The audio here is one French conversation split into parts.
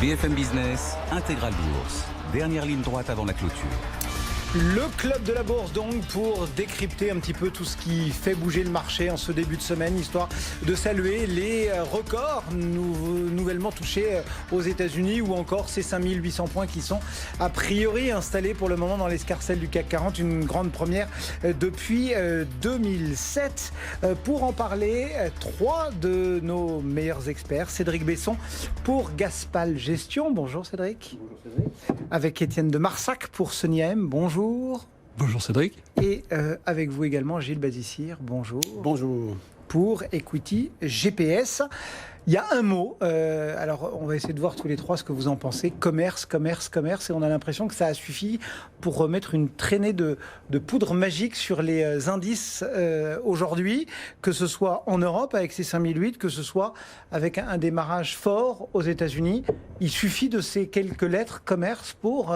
BFM Business, Intégral Bourse. Dernière ligne droite avant la clôture. Le club de la bourse donc pour décrypter un petit peu tout ce qui fait bouger le marché en ce début de semaine, histoire de saluer les records nouvellement touchés aux États-Unis ou encore ces 5800 points qui sont a priori installés pour le moment dans l'escarcelle du CAC 40, une grande première depuis 2007. Pour en parler, trois de nos meilleurs experts. Cédric Besson pour Gaspal Gestion. Bonjour Cédric. Bonjour Cédric. Avec Étienne de Marsac pour Soniem. Bonjour. Bonjour Cédric. Et avec vous également Gilles Bazissire, bonjour. Bonjour. Pour Equity GPS. Il y a un mot, alors on va essayer de voir tous les trois ce que vous en pensez. Commerce, commerce, commerce. Et on a l'impression que ça a suffi pour remettre une traînée de poudre magique sur les indices aujourd'hui, que ce soit en Europe avec ces 5008, que ce soit avec un démarrage fort aux États-Unis. Il suffit de ces quelques lettres commerce pour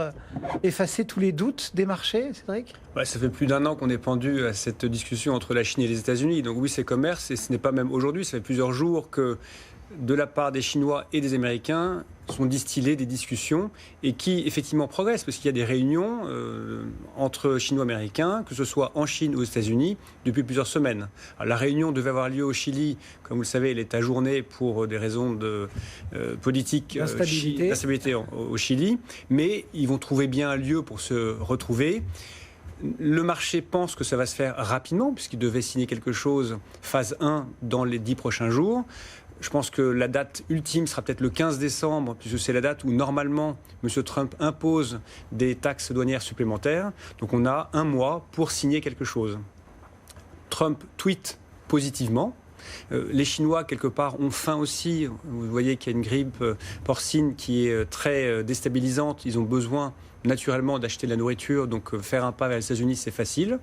effacer tous les doutes des marchés, Cédric ? Ça fait plus d'un an qu'on est pendu à cette discussion entre la Chine et les États-Unis. Donc oui, c'est commerce, et ce n'est pas même aujourd'hui, ça fait plusieurs jours que de la part des Chinois et des Américains sont distillées des discussions et qui effectivement progressent, parce qu'il y a des réunions entre Chinois-Américains, que ce soit en Chine ou aux États-Unis, depuis plusieurs semaines. Alors, la réunion devait avoir lieu au Chili, comme vous le savez, elle est ajournée pour des raisons de politique d'instabilité au Chili, mais ils vont trouver bien un lieu pour se retrouver. Le marché pense que ça va se faire rapidement, puisqu'il devait signer quelque chose, phase 1, dans les 10 prochains jours. Je pense que la date ultime sera peut-être le 15 décembre, puisque c'est la date où normalement M. Trump impose des taxes douanières supplémentaires. Donc on a un mois pour signer quelque chose. Trump tweet positivement. Les Chinois, quelque part, ont faim aussi. Vous voyez qu'il y a une grippe porcine qui est très déstabilisante. Ils ont besoin naturellement d'acheter de la nourriture. Donc faire un pas vers les États-Unis, c'est facile.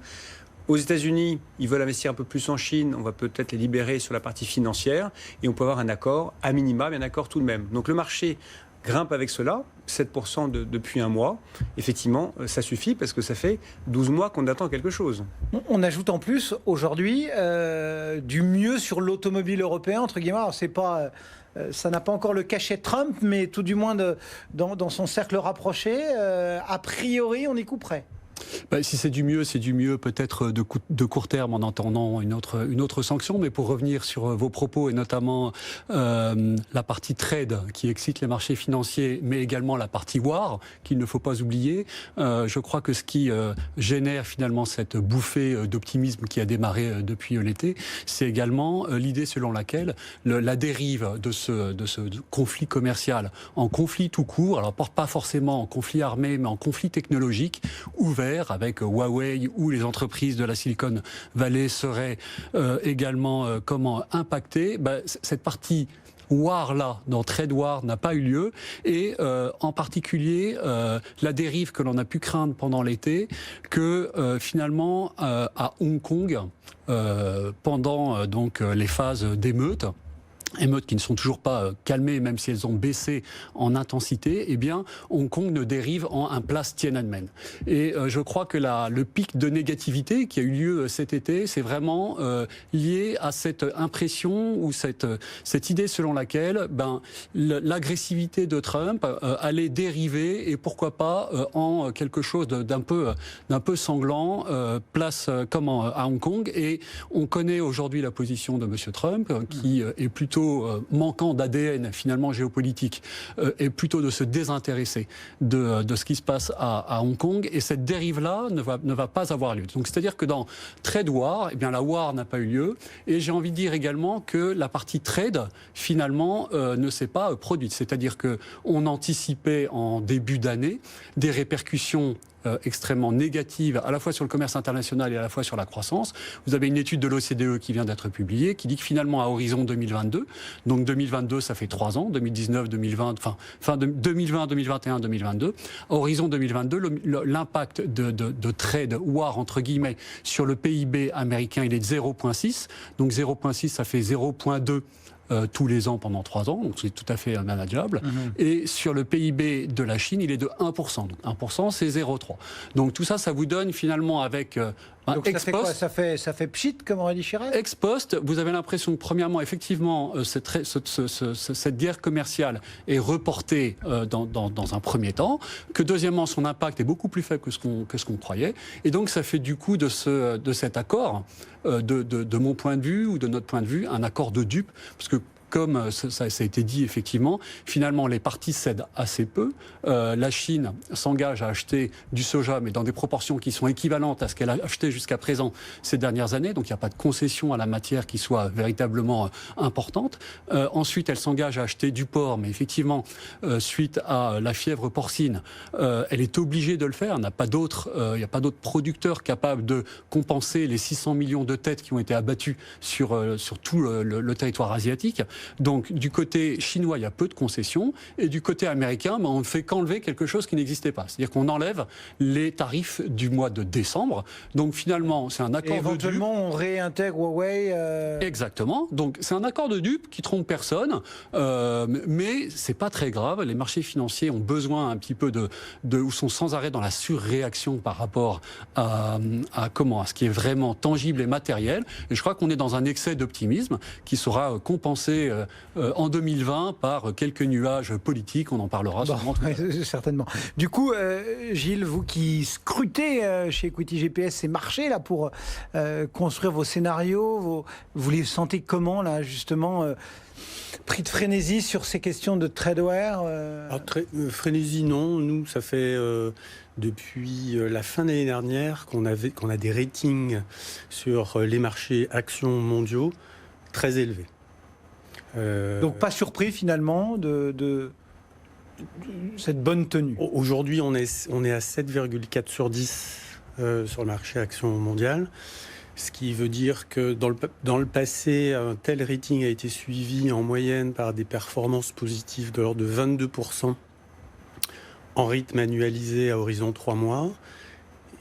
Aux États-Unis, ils veulent investir un peu plus en Chine. On va peut-être les libérer sur la partie financière. Et on peut avoir un accord, à minima, mais un accord tout de même. Donc le marché grimpe avec cela, 7% depuis un mois. Effectivement, ça suffit parce que ça fait 12 mois qu'on attend quelque chose. On ajoute en plus aujourd'hui du mieux sur l'automobile européen, entre guillemets. Alors, c'est pas... ça n'a pas encore le cachet Trump, mais tout du moins dans son cercle rapproché, a priori, on y couperait. Si c'est du mieux peut-être de court terme en attendant une autre sanction. Mais pour revenir sur vos propos et notamment la partie trade qui excite les marchés financiers, mais également la partie war qu'il ne faut pas oublier, je crois que ce qui génère finalement cette bouffée d'optimisme qui a démarré depuis l'été, c'est également l'idée selon laquelle la dérive de ce conflit commercial en conflit tout court, alors pas forcément en conflit armé, mais en conflit technologique ouvert, avec Huawei ou les entreprises de la Silicon Valley seraient également impactées. Cette partie war là, dans Trade War, n'a pas eu lieu, et en particulier la dérive que l'on a pu craindre pendant l'été, que finalement à Hong Kong, pendant les phases d'émeutes qui ne sont toujours pas calmées, même si elles ont baissé en intensité, eh bien, Hong Kong ne dérive en un place Tiananmen. Et je crois que le pic de négativité qui a eu lieu cet été, c'est vraiment lié à cette impression ou cette idée selon laquelle l'agressivité de Trump allait dériver, et pourquoi pas en quelque chose d'un peu sanglant, place à Hong Kong. Et on connaît aujourd'hui la position de M. Trump, qui est plutôt manquant d'ADN finalement géopolitique, et plutôt de se désintéresser de ce qui se passe à Hong Kong, et cette dérive-là ne va pas avoir lieu. Donc c'est-à-dire que dans Trade War, la war n'a pas eu lieu, et j'ai envie de dire également que la partie trade finalement ne s'est pas produite. C'est-à-dire qu'on anticipait en début d'année des répercussions extrêmement négative à la fois sur le commerce international et à la fois sur la croissance. Vous avez une étude de l'OCDE qui vient d'être publiée qui dit que finalement à horizon 2022, donc 2022 ça fait 3 ans, 2019, 2020, fin 2020, 2021, 2022, à horizon 2022, l'impact de trade war entre guillemets sur le PIB américain, il est de 0,6, donc 0,6 ça fait 0,2 tous les ans pendant 3 ans, donc c'est tout à fait manageable. Et sur le PIB de la Chine, il est de 1%. Donc 1%, c'est 0,3. Donc tout ça, ça vous donne finalement avec Donc ça fait quoi ? Ça fait pchit, comme aurait dit Chirac ? Ex post, vous avez l'impression que premièrement, effectivement, cette guerre commerciale est reportée dans un premier temps, que deuxièmement, son impact est beaucoup plus faible que ce qu'on croyait, et donc ça fait du coup de cet accord, de mon point de vue ou de notre point de vue, un accord de dupes, parce que comme ça a été dit effectivement, finalement les parties cèdent assez peu. La Chine s'engage à acheter du soja, mais dans des proportions qui sont équivalentes à ce qu'elle a acheté jusqu'à présent ces dernières années. Donc il n'y a pas de concession à la matière qui soit véritablement importante. Ensuite, elle s'engage à acheter du porc, mais effectivement, suite à la fièvre porcine, elle est obligée de le faire. Il n'y a pas d'autres producteurs capables de compenser les 600 millions de têtes qui ont été abattues sur tout le territoire asiatique. Donc, du côté chinois, il y a peu de concessions. Et du côté américain, on ne fait qu'enlever quelque chose qui n'existait pas. C'est-à-dire qu'on enlève les tarifs du mois de décembre. Donc, finalement, c'est un accord de dupes. Éventuellement, on réintègre Huawei. Exactement. Donc, c'est un accord de dupes qui trompe personne. Mais c'est pas très grave. Les marchés financiers ont besoin un petit peu ou sont sans arrêt dans la surréaction par rapport à ce qui est vraiment tangible et matériel. Et je crois qu'on est dans un excès d'optimisme qui sera compensé en 2020 par quelques nuages politiques, on en parlera sûrement. Certainement. Du coup, Gilles, vous qui scrutez chez Equity GPS ces marchés là, pour construire vos scénarios, vous les sentez comment là, justement pris de frénésie sur ces questions de tradeware Frénésie, non. Nous, ça fait depuis la fin de l'année dernière qu'on a des ratings sur les marchés actions mondiaux très élevés. Donc pas surpris finalement de cette bonne tenue. Aujourd'hui, on est à 7,4 sur 10 sur le marché action mondial, ce qui veut dire que dans le passé, un tel rating a été suivi en moyenne par des performances positives de l'ordre de 22% en rythme annualisé à horizon 3 mois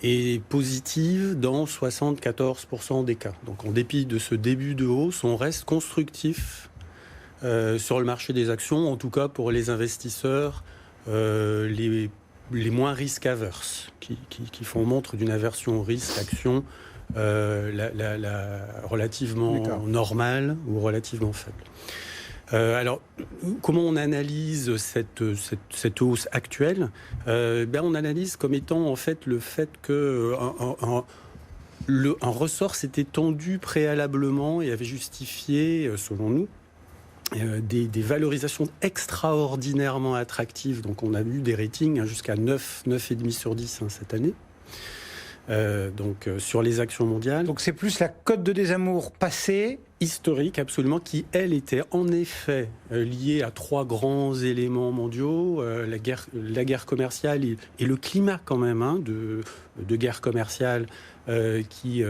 et positive dans 74% des cas. Donc en dépit de ce début de hausse, on reste constructif sur le marché des actions, en tout cas pour les investisseurs les moins risk-averse, qui font montre d'une aversion au risque action relativement normale ou relativement faible. Alors, comment on analyse cette hausse actuelle ? On analyse comme étant en fait le fait que un ressort s'était tendu préalablement et avait justifié, selon nous, des valorisations extraordinairement attractives. Donc on a eu des ratings jusqu'à 9,5 sur 10 cette année. Sur les actions mondiales. Donc c'est plus la cote de désamour passée. Historique, absolument, qui, elle, était en effet liée à 3 grands éléments mondiaux, la guerre commerciale et le climat quand même de guerre commerciale qui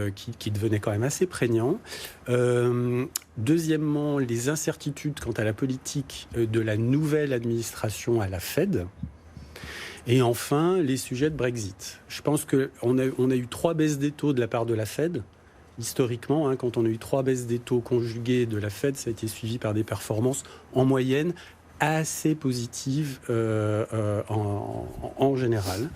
devenait quand même assez prégnant. Deuxièmement, les incertitudes quant à la politique de la nouvelle administration à la Fed. Et enfin, les sujets de Brexit. Je pense qu'on a eu 3 baisses des taux de la part de la Fed. Historiquement, quand on a eu 3 baisses des taux conjuguées de la Fed, ça a été suivi par des performances en moyenne assez positives en général.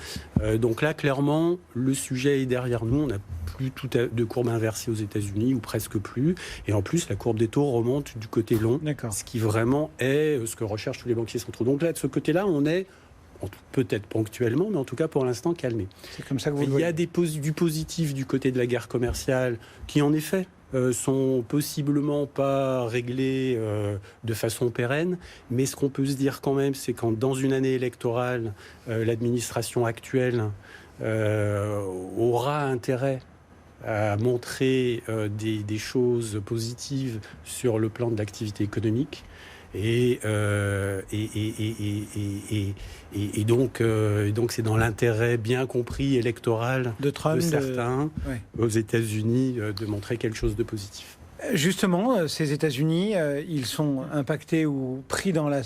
Donc là, clairement, le sujet est derrière nous. On n'a plus de courbe inversée aux États-Unis, ou presque plus. Et en plus, la courbe des taux remonte du côté long, ce qui vraiment est ce que recherchent tous les banquiers centraux. Donc là, de ce côté-là, on est peut-être ponctuellement, mais en tout cas pour l'instant calmé. C'est comme ça que vous le voyez. Il y a du positif du côté de la guerre commerciale qui en effet sont possiblement pas réglés de façon pérenne, mais ce qu'on peut se dire quand même, c'est quand dans une année électorale, l'administration actuelle aura intérêt à montrer des choses positives sur le plan de l'activité économique. Et donc c'est dans l'intérêt bien compris électoral de certains aux États-Unis de montrer quelque chose de positif. Justement, ces États-Unis, ils sont impactés ou pris dans la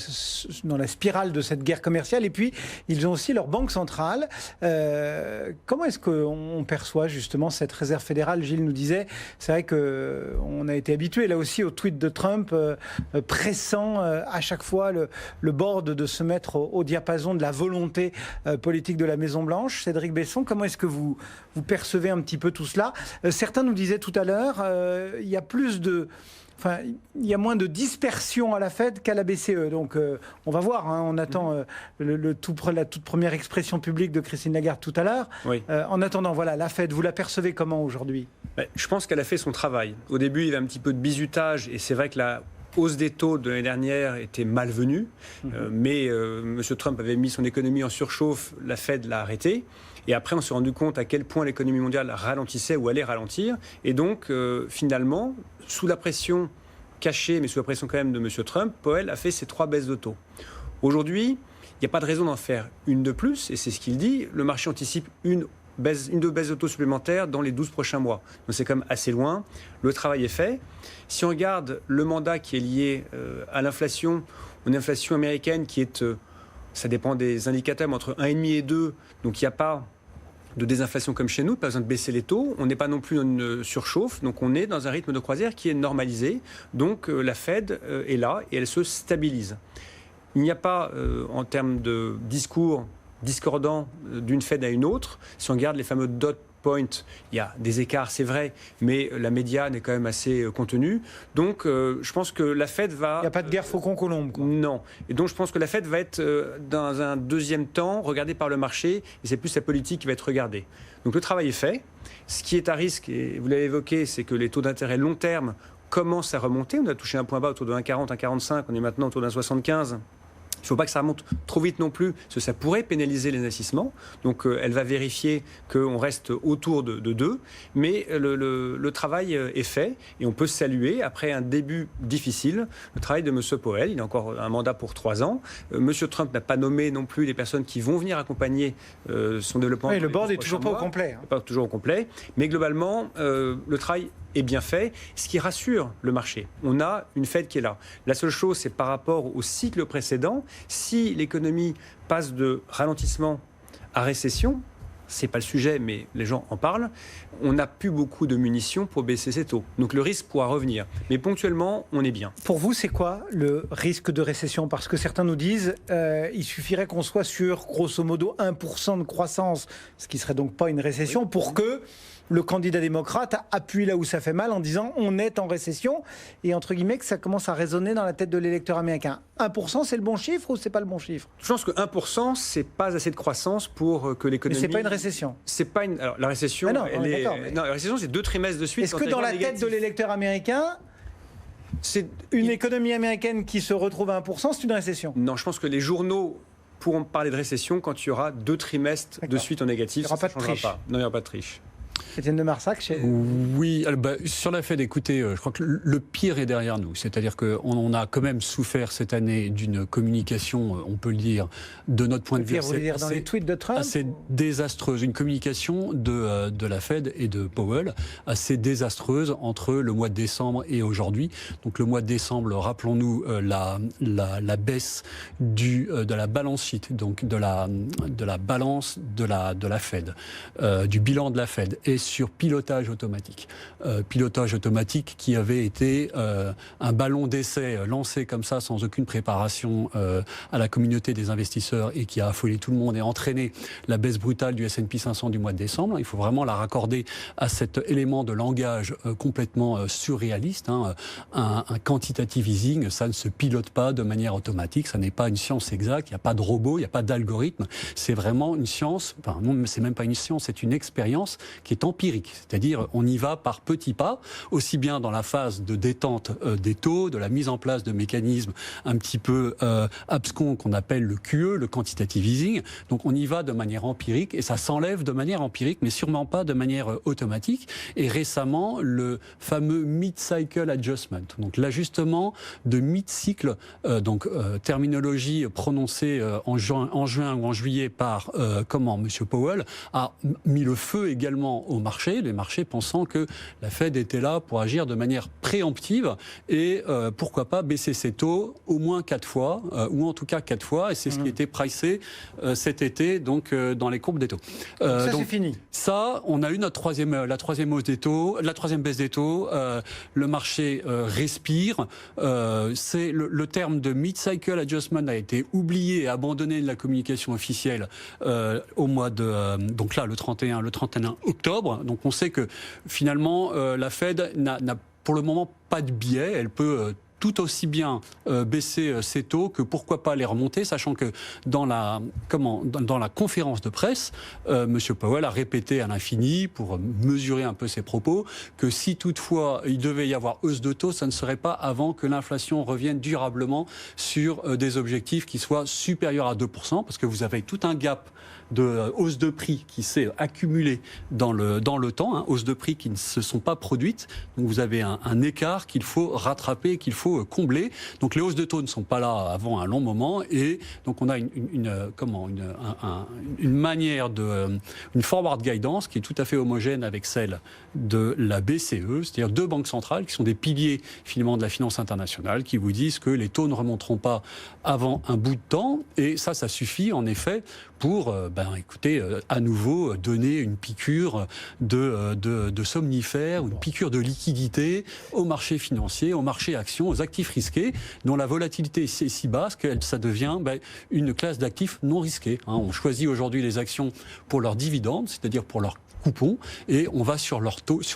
spirale de cette guerre commerciale, et puis ils ont aussi leur banque centrale. Comment est-ce qu'on perçoit justement cette réserve fédérale? Gilles nous disait, c'est vrai qu'on a été habitué là aussi au tweet de Trump pressant à chaque fois le board de se mettre au diapason de la volonté politique de la Maison-Blanche. Cédric Besson, comment est-ce que vous percevez un petit peu tout cela? Certains nous disaient tout à l'heure, il y a il y a moins de dispersion à la Fed qu'à la BCE. Donc, on va voir. On attend la toute première expression publique de Christine Lagarde tout à l'heure. Oui. En attendant, voilà, la Fed, vous la percevez comment aujourd'hui? Je pense qu'elle a fait son travail. Au début, il y avait un petit peu de bizutage, et c'est vrai que la hausse des taux de l'année dernière était malvenue, mais M. Trump avait mis son économie en surchauffe, la Fed l'a arrêté. Et après, on s'est rendu compte à quel point l'économie mondiale ralentissait ou allait ralentir. Et donc, finalement, sous la pression cachée, mais sous la pression quand même de M. Trump, Powell a fait ses 3 baisses de taux. Aujourd'hui, il n'y a pas de raison d'en faire une de plus, et c'est ce qu'il dit. Le marché anticipe une deux baisses de taux supplémentaires dans les 12 prochains mois. Donc c'est quand même assez loin. Le travail est fait. Si on regarde le mandat qui est lié à l'inflation, une inflation américaine qui est, ça dépend des indicateurs, mais entre 1,5 et 2, donc il n'y a pas de désinflation comme chez nous, pas besoin de baisser les taux, on n'est pas non plus dans une surchauffe, donc on est dans un rythme de croisière qui est normalisé, donc la Fed est là et elle se stabilise. Il n'y a pas, en termes de discours discordant d'une Fed à une autre, si on regarde les fameux dot point, il y a des écarts, c'est vrai, mais la médiane est quand même assez contenue. Donc, je pense que la Fed va... Il n'y a pas de guerre faucon-colombe, quoi. Non. Et donc, je pense que la Fed va être, dans un deuxième temps, regardée par le marché, et c'est plus la politique qui va être regardée. Donc, le travail est fait. Ce qui est à risque, et vous l'avez évoqué, c'est que les taux d'intérêt long terme commencent à remonter. On a touché un point bas autour de 1,40, 1,45, on est maintenant autour d'1,75. Il ne faut pas que ça remonte trop vite non plus, parce que ça pourrait pénaliser les investissements. Donc, elle va vérifier qu'on reste autour de 2. Mais le travail est fait et on peut saluer, après un début difficile, le travail de M. Powell. Il a encore un mandat pour 3 ans. M. Trump n'a pas nommé non plus les personnes qui vont venir accompagner son développement. Oui, le board n'est toujours pas au complet. Pas toujours au complet. Mais globalement, le travail est bien fait, ce qui rassure le marché. On a une Fed qui est là. La seule chose, c'est par rapport au cycle précédent, si l'économie passe de ralentissement à récession, c'est pas le sujet, mais les gens en parlent, on n'a plus beaucoup de munitions pour baisser ces taux. Donc le risque pourra revenir. Mais ponctuellement, on est bien. Pour vous, c'est quoi le risque de récession? Parce que certains nous disent il suffirait qu'on soit sur, grosso modo, 1% de croissance, ce qui serait donc pas une récession, pour que le candidat démocrate appuie là où ça fait mal en disant on est en récession, et entre guillemets que ça commence à résonner dans la tête de l'électeur américain. 1%, c'est le bon chiffre ou c'est pas le bon chiffre? Je pense que 1%, c'est pas assez de croissance pour que l'économie... Mais c'est pas une récession. C'est pas une... Alors, la récession, non, non, la récession, c'est 2 trimestres de suite. Est-ce que dans la tête de l'électeur américain, c'est une économie américaine qui se retrouve à 1%, c'est une récession? Non, je pense que les journaux pourront parler de récession quand il y aura 2 trimestres de suite en négatif. Il n'y aura pas de triche. Non, il n'y aura pas de triche. Étienne de Marsac. Oui, sur la Fed, écoutez, je crois que le pire est derrière nous. C'est-à-dire qu'on a quand même souffert cette année d'une communication, on peut le dire, de notre point de vue, dans les tweets de Trump, assez désastreuse. Une communication de la Fed et de Powell assez désastreuse entre le mois de décembre et aujourd'hui. Donc le mois de décembre, rappelons-nous la baisse de la balance sheet, donc de la balance de la Fed, du bilan de la Fed, et sur pilotage automatique. Pilotage automatique qui avait été un ballon d'essai lancé comme ça sans aucune préparation à la communauté des investisseurs et qui a affolé tout le monde et entraîné la baisse brutale du S&P 500 du mois de décembre. Il faut vraiment la raccorder à cet élément de langage complètement surréaliste. Un quantitative easing, ça ne se pilote pas de manière automatique, ça n'est pas une science exacte, il n'y a pas de robot, il n'y a pas d'algorithme. C'est vraiment une science, enfin non, c'est même pas une science, c'est une expérience qui est empirique, c'est-à-dire on y va par petits pas, aussi bien dans la phase de détente des taux, de la mise en place de mécanismes un petit peu abscons qu'on appelle le QE, le quantitative easing. Donc on y va de manière empirique et ça s'enlève de manière empirique, mais sûrement pas de manière automatique. Et récemment, le fameux mid-cycle adjustment, donc l'ajustement de mid-cycle, terminologie prononcée en juin ou en juillet par M. Powell, a mis le feu également au marché, les marchés pensant que la Fed était là pour agir de manière préemptive et pourquoi pas baisser ses taux au moins 4 fois, ou en tout cas 4 fois, et c'est ce qui était pricé cet été donc, dans les courbes des taux. Ça, donc, c'est fini. Ça, on a eu la troisième hausse des taux, la troisième baisse des taux. Le marché respire. C'est le terme de mid-cycle adjustment a été oublié et abandonné de la communication officielle au mois de donc là le 31 octobre. Donc on sait que finalement la Fed n'a pour le moment pas de biais. Elle peut tout aussi bien baisser ses taux que pourquoi pas les remonter, sachant que dans la conférence de presse, M. Powell a répété à l'infini, pour mesurer un peu ses propos, que si toutefois il devait y avoir hausse de taux, ça ne serait pas avant que l'inflation revienne durablement sur des objectifs qui soient supérieurs à 2%, parce que vous avez tout un gap de hausse de prix qui s'est accumulée dans le temps, hausse de prix qui ne se sont pas produites. Donc vous avez un écart qu'il faut rattraper, qu'il faut combler. Donc les hausses de taux ne sont pas là avant un long moment et donc on a une manière une forward guidance qui est tout à fait homogène avec celle de la BCE, c'est-à-dire 2 banques centrales qui sont des piliers finalement de la finance internationale qui vous disent que les taux ne remonteront pas avant un bout de temps et ça suffit en effet pour à nouveau donner une piqûre de somnifère, une piqûre de liquidité aux marchés financiers, aux marchés actions, aux actifs risqués, dont la volatilité est si basse que ça devient une classe d'actifs non risqués. On choisit aujourd'hui les actions pour leurs dividendes, c'est-à-dire pour leurs coupons, et on va sur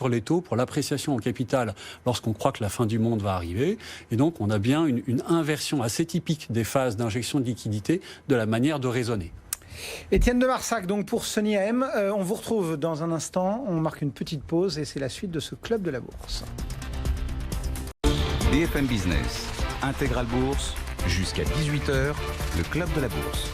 les taux pour l'appréciation en capital lorsqu'on croit que la fin du monde va arriver. Et donc on a bien une inversion assez typique des phases d'injection de liquidité de la manière de raisonner. Étienne de Marsac, donc pour Sony AM, on vous retrouve dans un instant, on marque une petite pause et c'est la suite de ce Club de la Bourse. BFM Business, Intégral Bourse, jusqu'à 18h, le Club de la Bourse.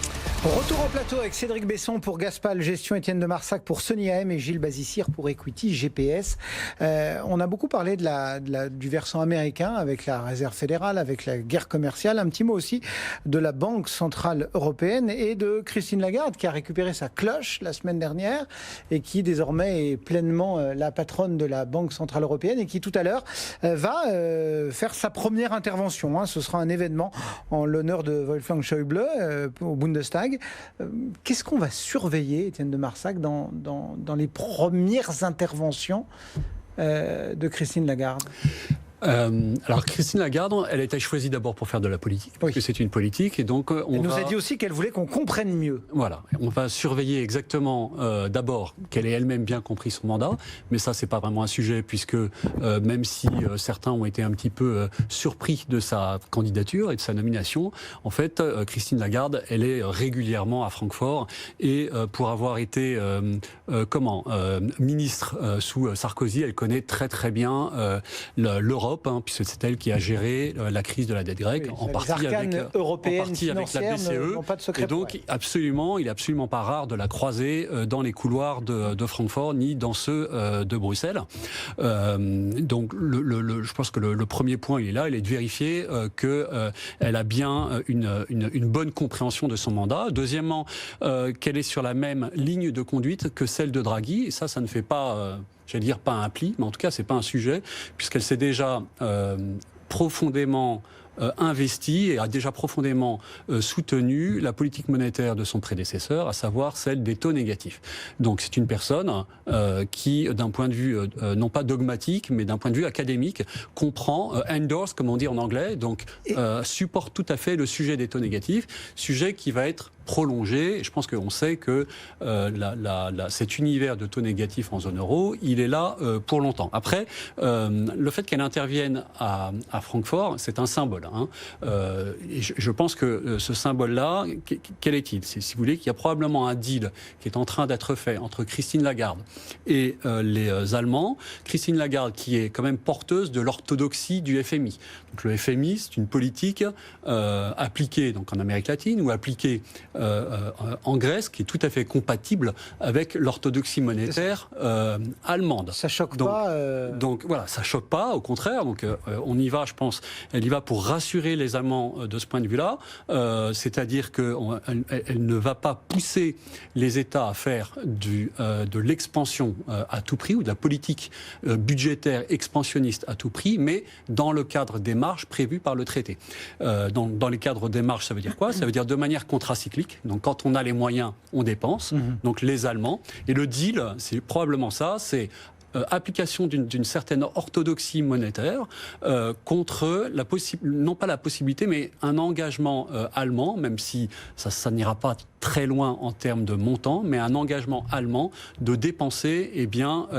Retour au plateau avec Cédric Besson pour Gaspal Gestion, Étienne de Marsac pour Sony AM et Gilles Bazissire pour Equity GPS. On a beaucoup parlé du versant américain avec la Réserve fédérale, avec la guerre commerciale. Un petit mot aussi de la Banque centrale européenne et de Christine Lagarde qui a récupéré sa cloche la semaine dernière et qui désormais est pleinement la patronne de la Banque centrale européenne et qui tout à l'heure va faire sa première intervention. Ce sera un événement en l'honneur de Wolfgang Schäuble au Bundestag. Qu'est-ce qu'on va surveiller, Étienne de Marsac, dans les premières interventions de Christine Lagarde ? Alors Christine Lagarde, elle a été choisie d'abord pour faire de la politique, parce que c'est une politique, et donc elle nous a dit aussi qu'elle voulait qu'on comprenne mieux. Voilà, on va surveiller exactement d'abord qu'elle ait elle-même bien compris son mandat, mais ça c'est pas vraiment un sujet puisque même si certains ont été un petit peu surpris de sa candidature et de sa nomination, en fait Christine Lagarde, elle est régulièrement à Francfort et pour avoir été ministre sous Sarkozy, elle connaît très très bien l'Europe. Puisque c'est elle qui a géré la crise de la dette grecque, en partie avec la BCE. Et donc, il est absolument pas rare de la croiser dans les couloirs de Francfort, ni dans ceux de Bruxelles. Donc, je pense que le premier point, il est là, il est de vérifier qu'elle a bien une bonne compréhension de son mandat. Deuxièmement, qu'elle est sur la même ligne de conduite que celle de Draghi. Et ça ne fait pas... j'allais dire pas un pli, mais en tout cas, c'est pas un sujet, puisqu'elle s'est déjà profondément investi et a déjà profondément soutenu la politique monétaire de son prédécesseur, à savoir celle des taux négatifs. Donc c'est une personne qui, d'un point de vue non pas dogmatique, mais d'un point de vue académique, comprend, endorse, comme on dit en anglais, donc supporte tout à fait le sujet des taux négatifs, sujet qui va être prolongé. Je pense qu'on sait que cet univers de taux négatifs en zone euro, il est là pour longtemps. Après, le fait qu'elle intervienne à Francfort, c'est un symbole. Et je pense que ce symbole-là, quel est-il ? Si vous voulez, qu'il y a probablement un deal qui est en train d'être fait entre Christine Lagarde et les Allemands. Christine Lagarde qui est quand même porteuse de l'orthodoxie du FMI. Donc le FMI, c'est une politique appliquée donc en Amérique latine ou appliquée en Grèce, qui est tout à fait compatible avec l'orthodoxie monétaire allemande. Ça choque pas Donc voilà, ça choque pas, au contraire. Donc on y va, je pense, elle y va pour rassurer les Allemands de ce point de vue-là, c'est-à-dire qu'elle ne va pas pousser les États à faire de l'expansion à tout prix ou de la politique budgétaire expansionniste à tout prix, mais dans le cadre des marges prévues par le traité. Dans les cadres des marges, ça veut dire quoi? Ça veut dire de manière contracyclique. Donc quand on a les moyens, on dépense. Donc les Allemands. Et le deal, c'est probablement ça, c'est application d'une certaine orthodoxie monétaire contre non pas la possibilité, mais un engagement allemand, même si ça n'ira pas très loin en termes de montant, mais un engagement allemand de dépenser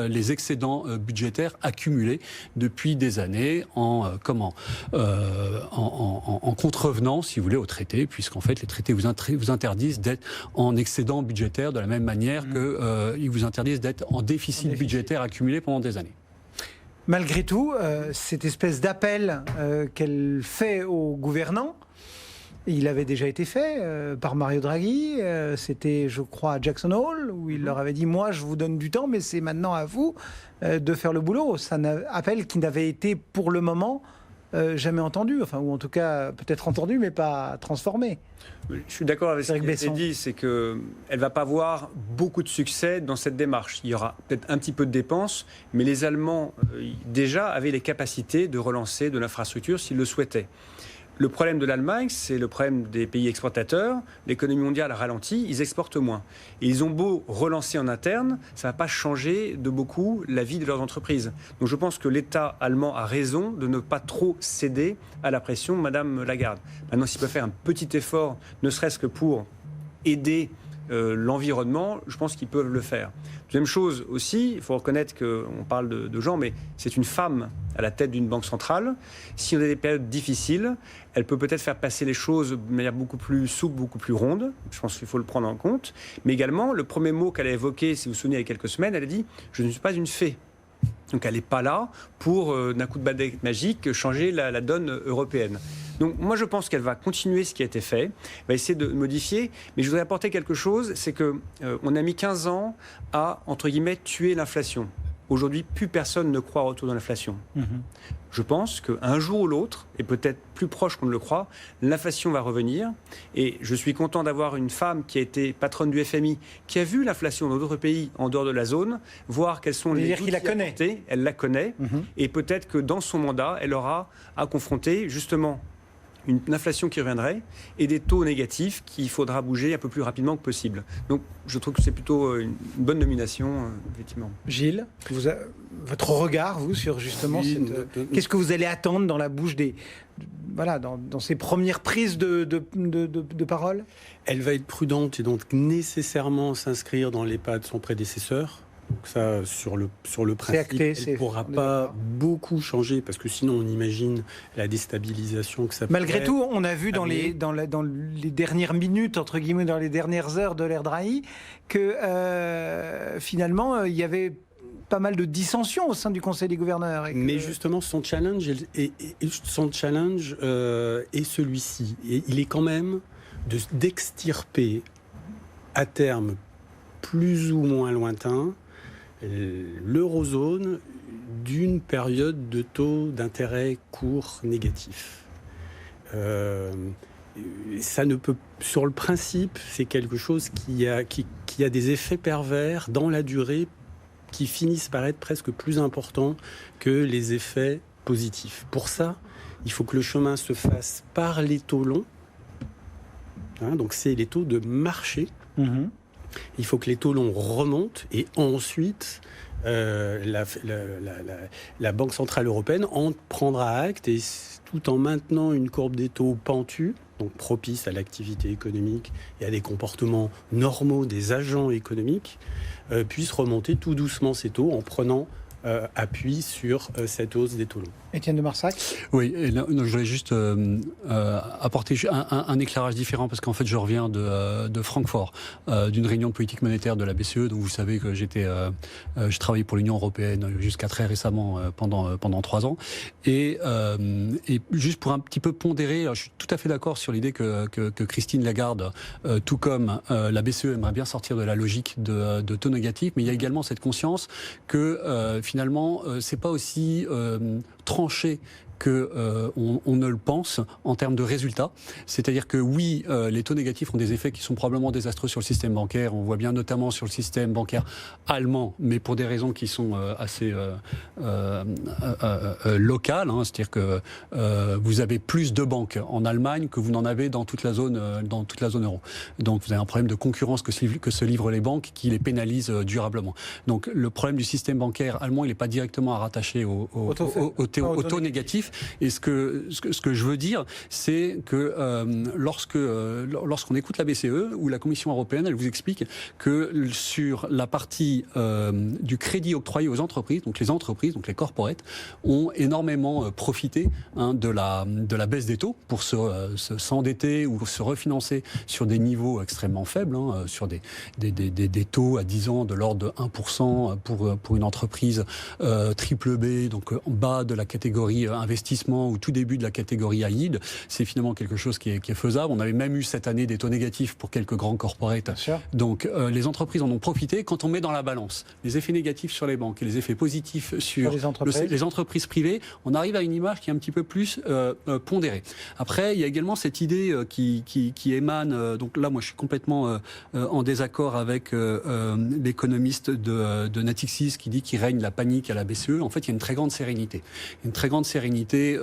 les excédents budgétaires accumulés depuis des années en contrevenant, si vous voulez, au traité, puisqu'en fait les traités vous interdisent d'être en excédent budgétaire de la même manière qu'ils vous interdisent d'être en déficit budgétaire accumulé pendant des années. Malgré tout, cette espèce d'appel qu'elle fait aux gouvernants, il avait déjà été fait par Mario Draghi. C'était, je crois, à Jackson Hole, où il leur avait dit « Moi, je vous donne du temps, mais c'est maintenant à vous de faire le boulot ». C'est un appel qui n'avait été, pour le moment, jamais entendu. Enfin, ou en tout cas, peut-être entendu, mais pas transformé. Je suis d'accord avec ce qui a été dit, c'est qu'elle ne va pas avoir beaucoup de succès dans cette démarche. Il y aura peut-être un petit peu de dépenses, mais les Allemands, déjà, avaient les capacités de relancer de l'infrastructure s'ils le souhaitaient. Le problème de l'Allemagne, c'est le problème des pays exportateurs. L'économie mondiale ralentit, ils exportent moins. Et ils ont beau relancer en interne, ça ne va pas changer de beaucoup la vie de leurs entreprises. Donc je pense que l'État allemand a raison de ne pas trop céder à la pression de Madame Lagarde. Maintenant, s'il peut faire un petit effort, ne serait-ce que pour aider l'environnement, je pense qu'ils peuvent le faire. Deuxième chose aussi, il faut reconnaître qu'on parle de gens, mais c'est une femme à la tête d'une banque centrale. Si on a des périodes difficiles, elle peut peut-être faire passer les choses de manière beaucoup plus souple, beaucoup plus ronde. Je pense qu'il faut le prendre en compte. Mais également, le premier mot qu'elle a évoqué, si vous vous souvenez, il y a quelques semaines, elle a dit « Je ne suis pas une fée ». Donc elle n'est pas là pour, d'un coup de baguette magique, changer la donne européenne. Donc moi je pense qu'elle va continuer ce qui a été fait, va essayer de modifier, mais je voudrais apporter quelque chose, c'est qu'on a mis 15 ans à, entre guillemets, tuer l'inflation. Aujourd'hui, plus personne ne croit au retour de l'inflation. Je pense qu'un jour ou l'autre, et peut-être plus proche qu'on ne le croit, l'inflation va revenir. Et je suis content d'avoir une femme qui a été patronne du FMI, qui a vu l'inflation dans d'autres pays en dehors de la zone, voir quels sont les outils apportés. Elle la connaît. Et peut-être que dans son mandat, elle aura à confronter justement une inflation qui reviendrait et des taux négatifs qu'il faudra bouger un peu plus rapidement que possible. Donc je trouve que c'est plutôt une bonne nomination, effectivement. Gilles, votre regard, vous, sur justement qu'est-ce que vous allez attendre dans la bouche dans ces premières prises de parole? Elle va être prudente et donc nécessairement s'inscrire dans les pas de son prédécesseur. Donc ça, sur le principe, elle ne pourra pas beaucoup changer, parce que sinon on imagine la déstabilisation que ça peut être. Malgré tout, on a vu dans les dernières minutes, entre guillemets, dans les dernières heures de l'ère Draghi, que finalement, il y avait pas mal de dissensions au sein du Conseil des gouverneurs. Mais justement, son challenge est celui-ci. Et il est quand même d'extirper à terme plus ou moins lointain l'eurozone d'une période de taux d'intérêt court négatif. Ça ne peut, sur le principe, c'est quelque chose qui a des effets pervers dans la durée qui finissent par être presque plus importants que les effets positifs. Pour ça, il faut que le chemin se fasse par les taux longs. Donc c'est les taux de marché. Il faut que les taux longs remontent et ensuite la Banque Centrale Européenne en prendra acte, et tout en maintenant une courbe des taux pentue, donc propice à l'activité économique et à des comportements normaux des agents économiques, puisse remonter tout doucement ces taux en prenant appui sur cette hausse des taux longs. Étienne de Marsac. Oui, et là, je voulais juste apporter un éclairage différent, parce qu'en fait je reviens de Francfort, d'une réunion de politique monétaire de la BCE. Donc vous savez que j'ai travaillé pour l'Union européenne jusqu'à très récemment pendant 3 ans. Et juste pour un petit peu pondérer, je suis tout à fait d'accord sur l'idée que Christine Lagarde, tout comme la BCE, aimerait bien sortir de la logique de taux négatifs, mais il y a également cette conscience que finalement c'est pas aussi tranché qu'on ne le pense en termes de résultats. C'est-à-dire que oui, les taux négatifs ont des effets qui sont probablement désastreux sur le système bancaire. On voit bien notamment sur le système bancaire allemand, mais pour des raisons qui sont assez locales. C'est-à-dire que vous avez plus de banques en Allemagne que vous n'en avez dans toute la zone euro. Donc vous avez un problème de concurrence que se livrent les banques qui les pénalise durablement. Donc le problème du système bancaire allemand, il n'est pas directement à rattacher au taux négatif. Et ce que je veux dire, c'est que lorsqu'on écoute la BCE ou la Commission européenne, elle vous explique que sur la partie du crédit octroyé aux entreprises, donc les corporates, ont énormément profité de la baisse des taux pour s'endetter ou se refinancer sur des niveaux extrêmement faibles, sur des taux à 10 ans de l'ordre de 1% pour une entreprise triple B, donc en bas de la catégorie investissement ou tout début de la catégorie high yield. C'est finalement quelque chose qui est faisable. On avait même eu cette année des taux négatifs pour quelques grands corporates. Donc les entreprises en ont profité. Quand on met dans la balance les effets négatifs sur les banques et les effets positifs sur les entreprises privées, on arrive à une image qui est un petit peu plus pondérée. Après, il y a également cette idée qui émane, donc là moi je suis complètement en désaccord avec l'économiste de Natixis qui dit qu'il règne la panique à la BCE. En fait, il y a une très grande sérénité. Une très grande sérénité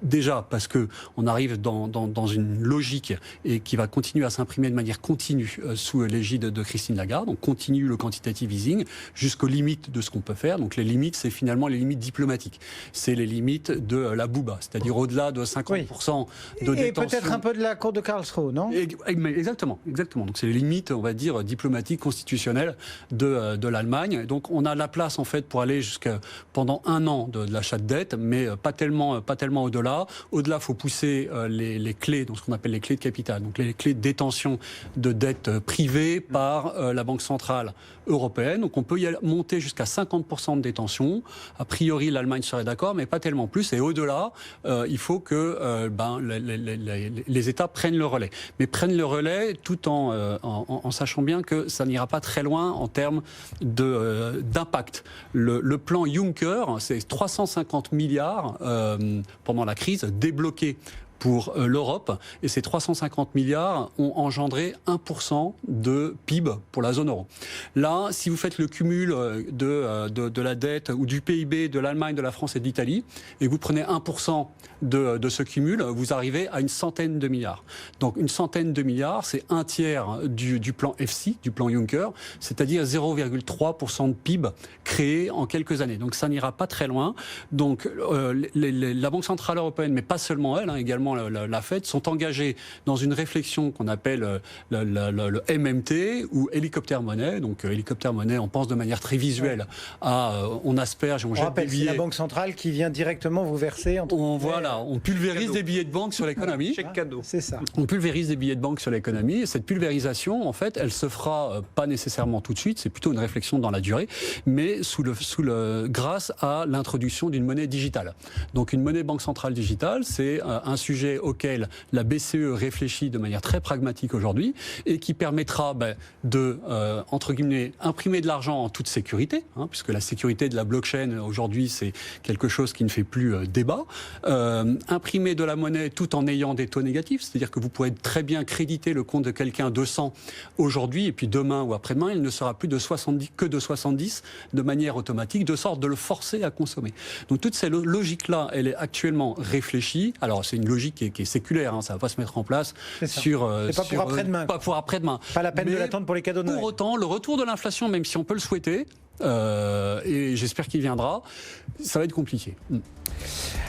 déjà parce qu'on arrive dans une logique et qui va continuer à s'imprimer de manière continue sous l'égide de Christine Lagarde. On continue le quantitative easing jusqu'aux limites de ce qu'on peut faire. Donc les limites, c'est finalement les limites diplomatiques. C'est les limites de la Bouba, c'est-à-dire au-delà de 50% de détention. Et peut-être un peu de la cour de Karlsruhe, non ? Exactement. Donc c'est les limites, on va dire, diplomatiques, constitutionnelles de l'Allemagne. Donc on a la place en fait pour aller jusqu'à pendant 1 an de l'achat de dette, mais pas tellement au-delà. Au-delà, il faut pousser les clés, donc ce qu'on appelle les clés de capital, donc les clés de détention de dette privée par la Banque centrale européenne. Donc on peut y monter jusqu'à 50% de détention. A priori, l'Allemagne serait d'accord, mais pas tellement plus. Et au-delà, il faut que les États prennent le relais. Mais prennent le relais tout en sachant bien que ça n'ira pas très loin en termes d'impact. Le plan Juncker, c'est 350 milliards pendant la crise débloqués pour l'Europe, et ces 350 milliards ont engendré 1% de PIB pour la zone euro. Là, si vous faites le cumul de la dette ou du PIB de l'Allemagne, de la France et de l'Italie, et que vous prenez 1% de ce cumul, vous arrivez à une centaine de milliards. Donc une centaine de milliards, c'est un tiers du plan EFSI, du plan Juncker, c'est-à-dire 0,3% de PIB créé en quelques années. Donc ça n'ira pas très loin. Donc la Banque centrale européenne, mais pas seulement elle, également la Fed, sont engagés dans une réflexion qu'on appelle le MMT ou hélicoptère monnaie. Donc hélicoptère monnaie, on pense de manière très visuelle à on asperge, on jette des billets. C'est la Banque centrale qui vient directement vous verser. On pulvérise des billets de banque sur l'économie. Chèque cadeau. C'est ça. On pulvérise des billets de banque sur l'économie. Et cette pulvérisation, en fait, elle se fera pas nécessairement tout de suite. C'est plutôt une réflexion dans la durée, mais grâce à l'introduction d'une monnaie digitale. Donc une monnaie banque centrale digitale, c'est un sujet auquel la BCE réfléchit de manière très pragmatique aujourd'hui et qui permettra de, entre guillemets, imprimer de l'argent en toute sécurité, puisque la sécurité de la blockchain aujourd'hui, c'est quelque chose qui ne fait plus débat. Imprimer de la monnaie tout en ayant des taux négatifs, c'est-à-dire que vous pourrez très bien créditer le compte de quelqu'un 200 aujourd'hui et puis demain ou après-demain, il ne sera plus de 70 que de 70 de manière automatique, de sorte de le forcer à consommer. Donc toute cette logique-là, elle est actuellement réfléchie. Alors c'est une logique qui est séculaire, ça ne va pas se mettre en place sur... c'est pas pour après-demain. Pas pour après-demain. Pas la peine de l'attendre pour les cadeaux de Noël. Pour autant, le retour de l'inflation, même si on peut le souhaiter, et j'espère qu'il viendra, ça va être compliqué.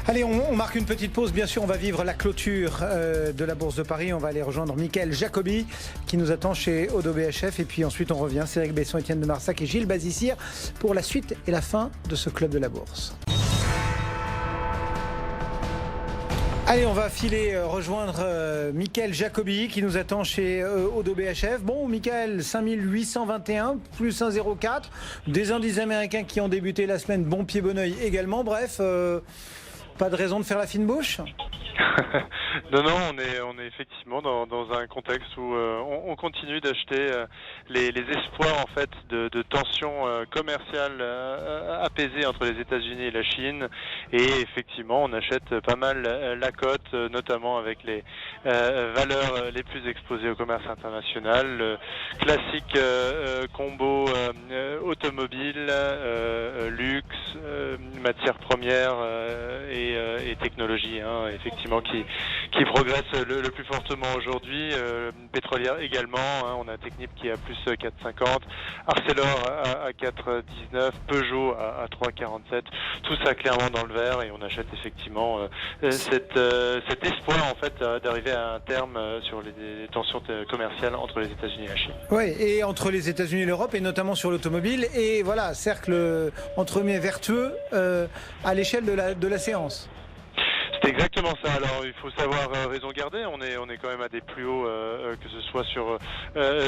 Allez, on marque une petite pause. Bien sûr, on va vivre la clôture de la Bourse de Paris. On va aller rejoindre Mickaël Jacobi qui nous attend chez Oddo BHF. Et puis ensuite, on revient. Cédric Besson, Étienne de Marsac et Gilles Bazissière pour la suite et la fin de ce club de la Bourse. Allez, on va filer rejoindre Mickaël Jacobi qui nous attend chez Oddo BHF. Bon, Mickaël, 5821 plus 1,04. Des indices américains qui ont débuté la semaine, bon pied, bon oeil également. Bref, pas de raison de faire la fine bouche. Non, on est effectivement dans un contexte où on continue d'acheter les espoirs en fait de tensions commerciales apaisées entre les États-Unis et la Chine, et effectivement on achète pas mal la cote, notamment avec les valeurs les plus exposées au commerce international, le classique combo automobile, luxe, matières premières et technologie, hein, effectivement qui progresse le plus fortement aujourd'hui, pétrolière également, hein, on a Technip qui est à plus 4,50, Arcelor à 4,19, Peugeot à 3,47, tout ça clairement dans le vert, et on achète effectivement cet espoir en fait d'arriver à un terme sur les tensions commerciales entre les États-Unis et la Chine. Oui, et entre les États-Unis et l'Europe, et notamment sur l'automobile, et voilà, cercle entre guillemets vertueux à l'échelle de la séance. C'est exactement ça. Alors il faut savoir raison garder. On est quand même à des plus hauts, que ce soit sur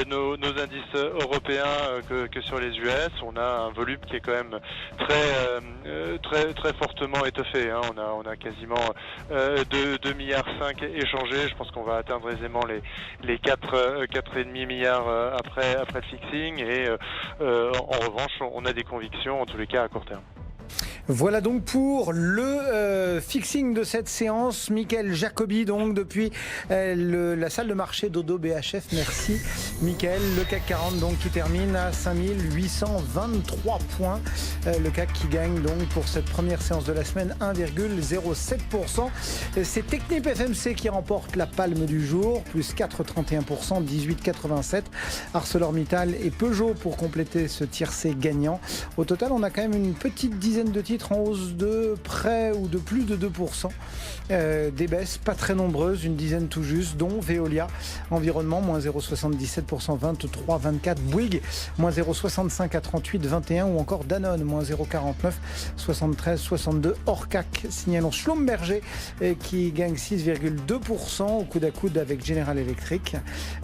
nos indices européens que sur les US. On a un volume qui est quand même très fortement étoffé, hein. On a quasiment 2,5 milliards échangés. Je pense qu'on va atteindre aisément les 4,5 milliards après le fixing. Et en revanche, on a des convictions en tous les cas à court terme. Voilà donc pour le fixing de cette séance. Mickaël Jacobi, donc depuis la salle de marché d'Odo BHF. Merci Mickaël. Le CAC 40 donc qui termine à 5823 points. Le CAC qui gagne donc pour cette première séance de la semaine 1,07%. C'est Technip FMC qui remporte la palme du jour, plus 4,31%, 18,87. ArcelorMittal et Peugeot pour compléter ce tiercé gagnant. Au total, on a quand même une petite dizaine de titres en hausse de près ou de plus de 2%. Des baisses pas très nombreuses, une dizaine tout juste, dont Veolia Environnement, moins 0,77%, 23,24. Bouygues, moins 0,65 à 38,21. Ou encore Danone, moins 0,49, 73,62. Orcac, signalons Schlumberger, qui gagne 6,2% au coude à coude avec General Electric.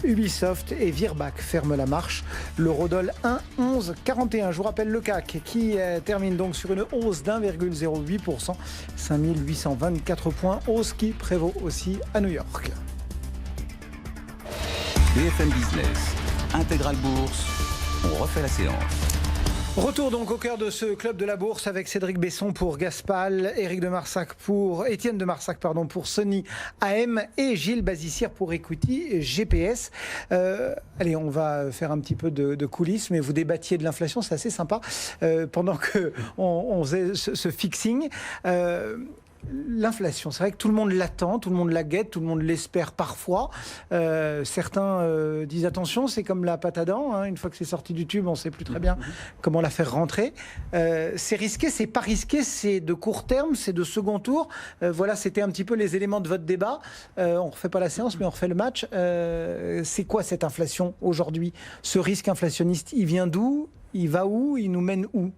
Ubisoft et Virbac ferment la marche. L'Eurodoll 1,11,41. Je vous rappelle le CAC qui termine donc sur une hausse d'1,08%, 5824 points, hausse qui prévaut aussi à New York. BFM Business, Intégral Bourse, on refait la séance. Retour donc au cœur de ce club de la bourse avec Cédric Besson pour Gaspal, Étienne de Marsac pour Sony AM et Gilles Bazissière pour Equity GPS. Allez, on va faire un petit peu de coulisses, mais vous débattiez de l'inflation, c'est assez sympa pendant que on faisait ce fixing. L'inflation, c'est vrai que tout le monde l'attend, tout le monde la guette, tout le monde l'espère parfois. Certains disent attention, c'est comme la pâte à dents, hein, une fois que c'est sorti du tube, on ne sait plus très bien comment la faire rentrer. C'est risqué, c'est pas risqué, c'est de court terme, c'est de second tour. Voilà, c'était un petit peu les éléments de votre débat. On ne refait pas la séance, mais on refait le match. C'est quoi cette inflation aujourd'hui? Ce risque inflationniste, il vient d'où? Il va où? Il nous mène où?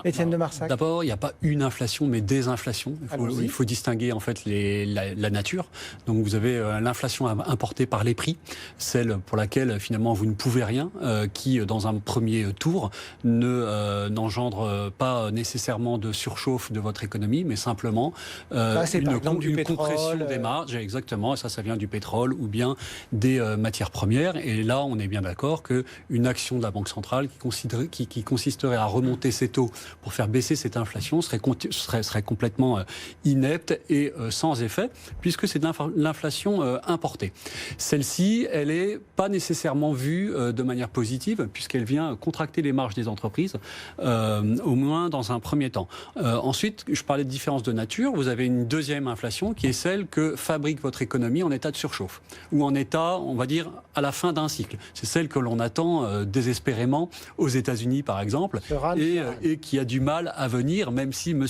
Étienne de Marsac. D'abord, il n'y a pas une inflation, mais des inflations. Il faut distinguer en fait la nature. Donc vous avez l'inflation importée par les prix, celle pour laquelle finalement vous ne pouvez rien, qui dans un premier tour n'engendre pas nécessairement de surchauffe de votre économie, mais simplement une compression des marges. Exactement, et ça vient du pétrole ou bien des matières premières. Et là, on est bien d'accord qu'une action de la Banque centrale qui consisterait à remonter ses taux pour faire baisser cette inflation serait complètement inepte et sans effet, puisque c'est de l'inflation importée. Celle-ci, elle n'est pas nécessairement vue de manière positive, puisqu'elle vient contracter les marges des entreprises, au moins dans un premier temps. Ensuite, je parlais de différence de nature, vous avez une deuxième inflation qui est celle que fabrique votre économie en état de surchauffe, ou en état, on va dire, à la fin d'un cycle. C'est celle que l'on attend désespérément aux États-Unis, par exemple, et qui a du mal à venir, même si M.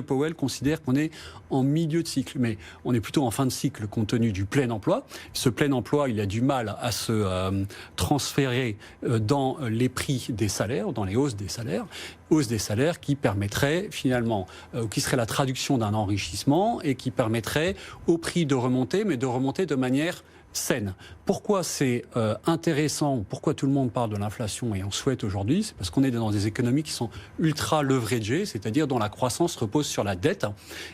Powell considère qu'on est en milieu de cycle. Mais on est plutôt en fin de cycle compte tenu du plein emploi. Ce plein emploi, il a du mal à se transférer dans les prix des salaires, dans les hausses des salaires qui permettraient finalement, qui serait la traduction d'un enrichissement et qui permettrait au prix de remonter, mais de remonter de manière saine. Pourquoi c'est intéressant, pourquoi tout le monde parle de l'inflation et on souhaite aujourd'hui, c'est parce qu'on est dans des économies qui sont ultra leveragées, c'est-à-dire dont la croissance repose sur la dette.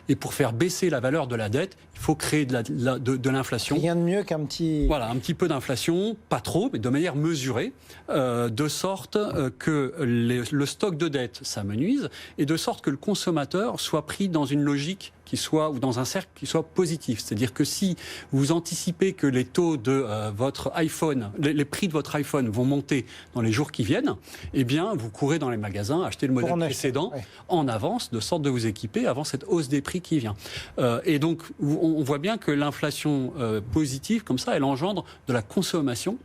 Et pour faire baisser la valeur de la dette, il faut créer de l'inflation. Rien de mieux qu'un petit... Voilà, un petit peu d'inflation, pas trop, mais de manière mesurée, de sorte que le stock de dette s'amenuise et de sorte que le consommateur soit pris dans une logique ou dans un cercle qui soit positif. C'est-à-dire que si vous anticipez que les taux de votre iPhone, les prix de votre iPhone vont monter dans les jours qui viennent, eh bien, vous courez dans les magasins, acheter le modèle précédent en avance, de sorte de vous équiper avant cette hausse des prix qui vient. Et donc, on voit bien que l'inflation positive, comme ça, elle engendre de la consommation.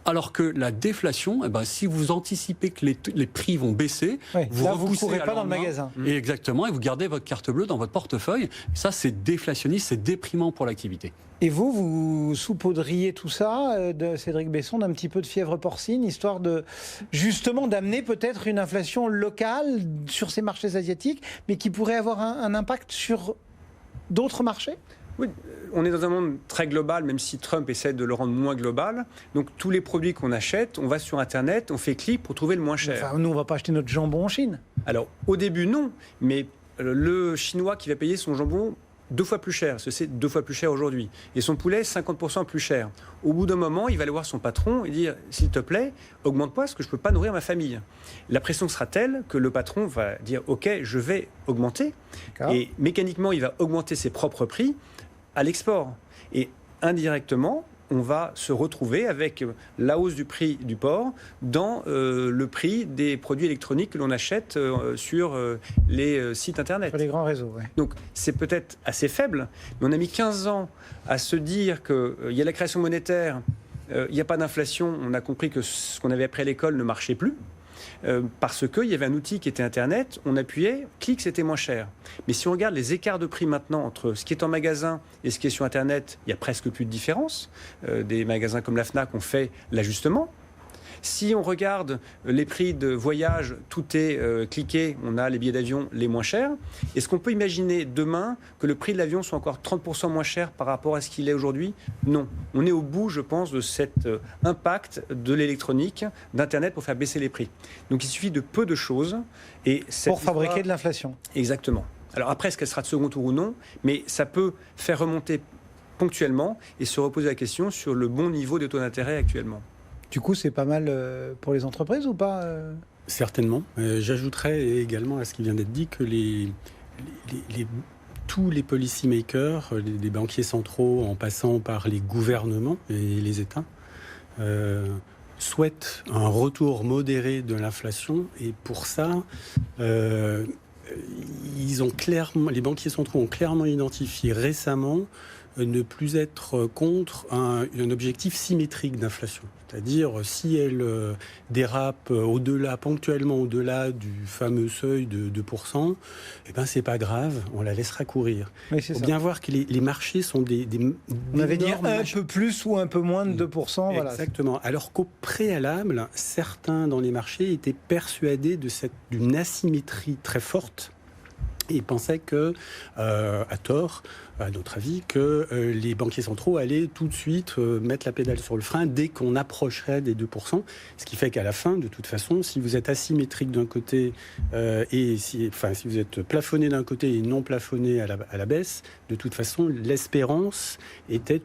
Alors que la déflation, si vous anticipez que les prix vont baisser, vous ne courez pas dans le magasin. Et exactement, et vous gardez votre carte bleue dans votre portefeuille. Ça, c'est déflationniste, c'est déprimant pour l'activité. Et vous saupoudriez tout ça, Cédric Besson, d'un petit peu de fièvre porcine, histoire de justement d'amener peut-être une inflation locale sur ces marchés asiatiques, mais qui pourrait avoir un impact sur d'autres marchés ? Oui, on est dans un monde très global, même si Trump essaie de le rendre moins global. Donc tous les produits qu'on achète, on va sur Internet, on fait clic pour trouver le moins cher. Enfin, nous, on ne va pas acheter notre jambon en Chine. Alors, au début, non. Mais le Chinois qui va payer son jambon 2 fois plus cher, parce que c'est 2 fois plus cher aujourd'hui. Et son poulet, 50% plus cher. Au bout d'un moment, il va aller voir son patron et dire « S'il te plaît, augmente-moi parce que je ne peux pas nourrir ma famille ». La pression sera telle que le patron va dire « Ok, je vais augmenter ». Et mécaniquement, il va augmenter ses propres prix à l'export. Et indirectement, on va se retrouver avec la hausse du prix du porc dans le prix des produits électroniques que l'on achète sur les sites Internet. Sur les grands réseaux, oui. Donc c'est peut-être assez faible, mais on a mis 15 ans à se dire qu'il y a la création monétaire, il n'y a pas d'inflation. On a compris que ce qu'on avait appris à l'école ne marchait plus. Parce qu'il y avait un outil qui était Internet, on appuyait, clic, c'était moins cher. Mais si on regarde les écarts de prix maintenant entre ce qui est en magasin et ce qui est sur Internet, il n'y a presque plus de différence. Des magasins comme la Fnac ont fait l'ajustement. Si on regarde les prix de voyage, tout est cliqué, on a les billets d'avion les moins chers. Est-ce qu'on peut imaginer demain que le prix de l'avion soit encore 30% moins cher par rapport à ce qu'il est aujourd'hui ? Non. On est au bout, je pense, de cet impact de l'électronique, d'Internet pour faire baisser les prix. Donc il suffit de peu de choses. Et pour fabriquer de l'inflation. Exactement. Alors après, est-ce qu'elle sera de second tour ou non ? Mais ça peut faire remonter ponctuellement et se reposer la question sur le bon niveau des taux d'intérêt actuellement. Du coup, c'est pas mal pour les entreprises ou pas Certainement. J'ajouterais également à ce qui vient d'être dit que tous les policy makers, les banquiers centraux, en passant par les gouvernements et les États, souhaitent un retour modéré de l'inflation. Et pour ça, les banquiers centraux ont clairement identifié récemment ne plus être contre un objectif symétrique d'inflation. C'est-à-dire, si elle dérape ponctuellement au-delà du fameux seuil de 2%, eh ben, c'est pas grave, on la laissera courir. Il faut bien voir que les marchés sont des on avait dit un peu plus ou un peu moins de 2%. Exactement. Voilà. Alors qu'au préalable, certains dans les marchés étaient persuadés d'une asymétrie très forte et pensaient que, à tort, à notre avis, que les banquiers centraux allaient tout de suite mettre la pédale sur le frein dès qu'on approcherait des 2%. Ce qui fait qu'à la fin, de toute façon, si vous êtes asymétrique d'un côté si vous êtes plafonné d'un côté et non plafonné à la baisse, de toute façon, l'espérance était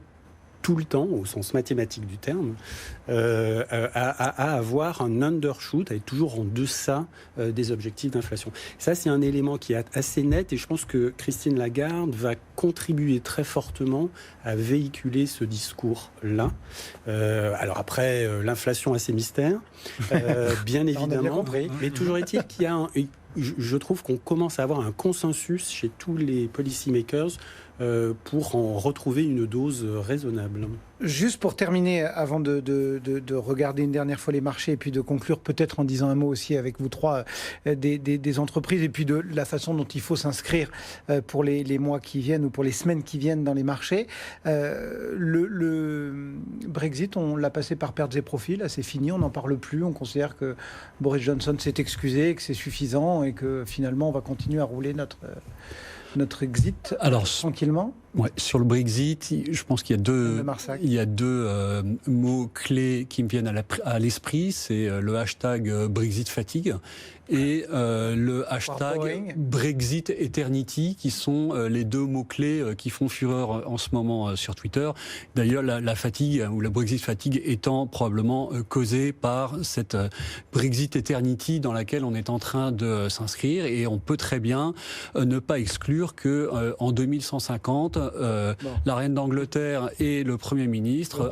tout le temps, au sens mathématique du terme, à avoir un undershoot, à être toujours en deçà des objectifs d'inflation. Ça, c'est un élément qui est assez net et je pense que Christine Lagarde va contribuer très fortement à véhiculer ce discours-là. Alors après, l'inflation a ses mystères, bien évidemment, mais toujours est-il qu'il y a je trouve qu'on commence à avoir un consensus chez tous les policymakers pour en retrouver une dose raisonnable. Juste pour terminer, avant de regarder une dernière fois les marchés et puis de conclure peut-être en disant un mot aussi avec vous trois des entreprises et puis de la façon dont il faut s'inscrire pour les mois qui viennent ou pour les semaines qui viennent dans les marchés. Le Brexit, on l'a passé par pertes et profits, là c'est fini, on n'en parle plus, on considère que Boris Johnson s'est excusé, que c'est suffisant et que finalement on va continuer à rouler notre exit tranquillement. Ouais, sur le Brexit, je pense qu'il y a deux mots-clés qui me viennent à l'esprit. C'est le hashtag Brexit fatigue et le hashtag Brexit Eternity, qui sont les deux mots-clés qui font fureur en ce moment sur Twitter. D'ailleurs, la fatigue, ou la Brexit fatigue, étant probablement causée par cette Brexit Eternity dans laquelle on est en train de s'inscrire. Et on peut très bien ne pas exclure que en 2150, la reine d'Angleterre et le Premier ministre,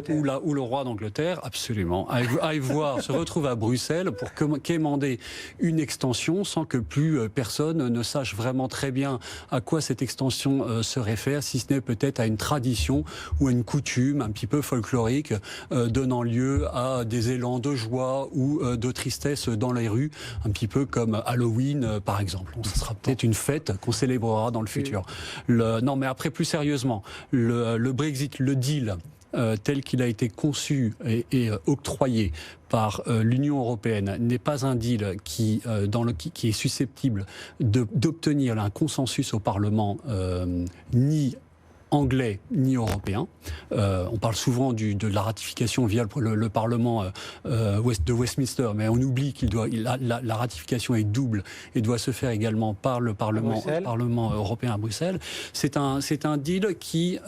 ou le roi d'Angleterre, absolument, se retrouvent à Bruxelles pour quémander une extension sans que plus personne ne sache vraiment très bien à quoi cette extension se réfère, si ce n'est peut-être à une tradition ou à une coutume un petit peu folklorique donnant lieu à des élans de joie ou de tristesse dans les rues, un petit peu comme Halloween par exemple. Ce sera peut-être une fête qu'on célébrera dans le futur. Non, mais après, plus sérieusement, le Brexit, le deal tel qu'il a été conçu et octroyé par l'Union européenne n'est pas un deal qui est susceptible d'obtenir un consensus au Parlement ni anglais ni européen. On parle souvent de la ratification via le Parlement de Westminster, mais on oublie la ratification est double et doit se faire également par le Parlement européen à Bruxelles. C'est un deal qui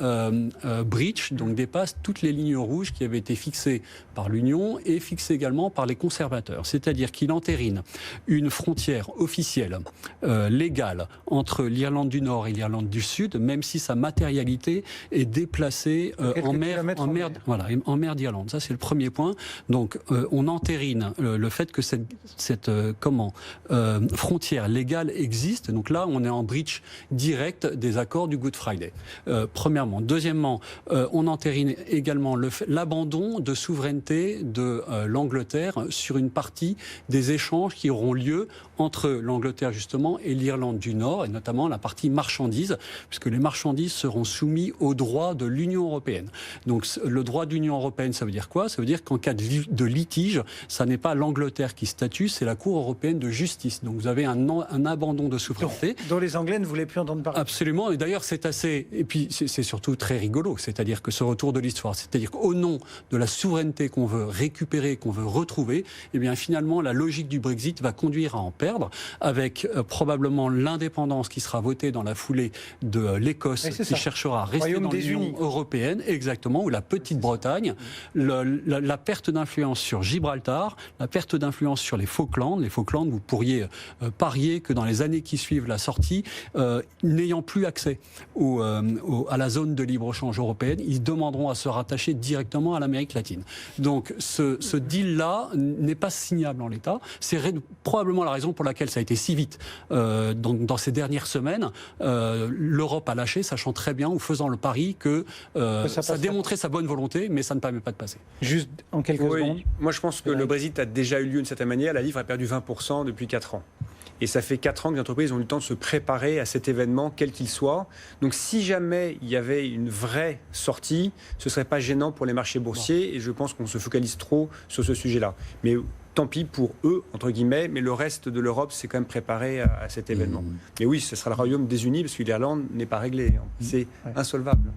breach, donc dépasse toutes les lignes rouges qui avaient été fixées par l'Union et fixées également par les conservateurs. C'est-à-dire qu'il entérine une frontière officielle, légale, entre l'Irlande du Nord et l'Irlande du Sud, même si sa matérialité est déplacée en mer d'Irlande. Ça, c'est le premier point. Donc, on entérine le fait que cette frontière légale existe. Donc là, on est en breach direct des accords du Good Friday. Premièrement. Deuxièmement, on entérine également l'abandon de souveraineté de l'Angleterre sur une partie des échanges qui auront lieu entre l'Angleterre, justement, et l'Irlande du Nord, et notamment la partie marchandises, puisque les marchandises seront soumis au droit de l'Union européenne. Donc le droit de l'Union européenne, ça veut dire quoi ? Ça veut dire qu'en cas de litige, ça n'est pas l'Angleterre qui statue, c'est la Cour européenne de justice. Donc vous avez un abandon de souveraineté. Dont les Anglais ne voulaient plus entendre parler. Absolument, et d'ailleurs c'est assez... Et puis c'est surtout très rigolo, c'est-à-dire que ce retour de l'histoire, c'est-à-dire qu'au nom de la souveraineté qu'on veut récupérer, qu'on veut retrouver, eh bien finalement la logique du Brexit va conduire à en perdre, avec probablement l'indépendance qui sera votée dans la foulée de l'Écosse, qui cherchera à rester dans l'Union européenne, exactement, ou la Petite-Bretagne, la perte d'influence sur Gibraltar, la perte d'influence sur les Falklands. Les Falklands, vous pourriez parier que dans les années qui suivent la sortie, n'ayant plus accès à la zone de libre-échange européenne, ils demanderont à se rattacher directement à l'Amérique latine. Donc ce deal-là n'est pas signable en l'état. C'est probablement la raison pour laquelle ça a été si vite. Dans ces dernières semaines, l'Europe a lâché, sachant très bien, ou faisant le pari que ça démontrait sa bonne volonté, mais ça ne permet pas de passer. Juste en quelques secondes. Moi, je pense que le Brexit a déjà eu lieu d'une certaine manière. La livre a perdu 20% depuis 4 ans. Et ça fait 4 ans que les entreprises ont eu le temps de se préparer à cet événement, quel qu'il soit. Donc si jamais il y avait une vraie sortie, ce ne serait pas gênant pour les marchés boursiers. Et je pense qu'on se focalise trop sur ce sujet-là. Mais tant pis pour eux, entre guillemets, mais le reste de l'Europe s'est quand même préparé à cet événement. Mais oui, ce sera le royaume désuni, parce que l'Irlande n'est pas réglée. C'est insolvable.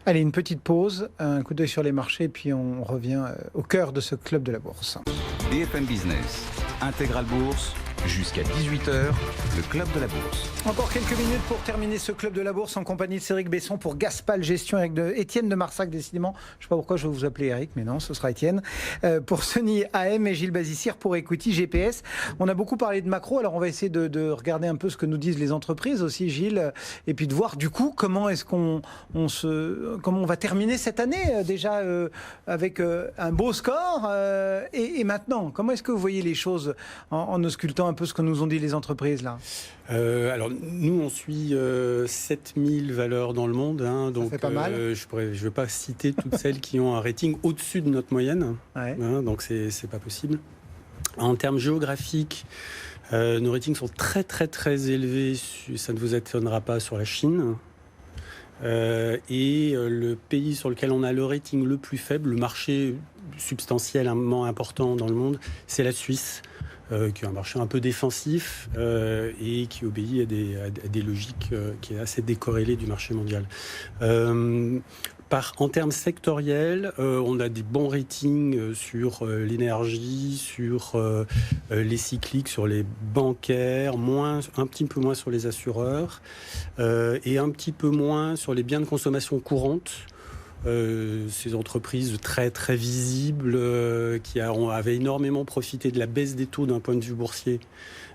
Allez, une petite pause, un coup d'œil sur les marchés, puis on revient au cœur de ce club de la bourse. BFM Business, Intégral Bourse, jusqu'à 18h, le club de la bourse. Encore quelques minutes pour terminer ce club de la bourse en compagnie de Cédric Besson pour Gaspal Gestion avec Étienne de Marsac, décidément. Je ne sais pas pourquoi je vais vous appeler Eric, mais non, ce sera Étienne. Pour Sony AM et Gilles Bazissière pour Equity GPS. On a beaucoup parlé de macro, alors on va essayer de regarder un peu ce que nous disent les entreprises aussi, Gilles, et puis de voir du coup comment est-ce comment on va terminer cette année déjà avec un beau score et maintenant, comment est-ce que vous voyez les choses en auscultant un peu ce que nous ont dit les entreprises là? Alors nous on suit 7000 valeurs dans le monde, hein, donc ça fait pas mal. je ne veux pas citer toutes celles qui ont un rating au-dessus de notre moyenne, ouais. Hein, donc c'est pas possible. En termes géographiques, nos ratings sont très très très élevés, ça ne vous étonnera pas, sur la Chine. Et le pays sur lequel on a le rating le plus faible, le marché substantiellement important dans le monde, c'est la Suisse. qui est un marché un peu défensif et qui obéit à des logiques qui est assez décorrélées du marché mondial. En termes sectoriels, on a des bons ratings sur l'énergie, sur les cycliques, sur les bancaires, un petit peu moins sur les assureurs et un petit peu moins sur les biens de consommation courante. Ces entreprises très très visibles qui avaient énormément profité de la baisse des taux d'un point de vue boursier.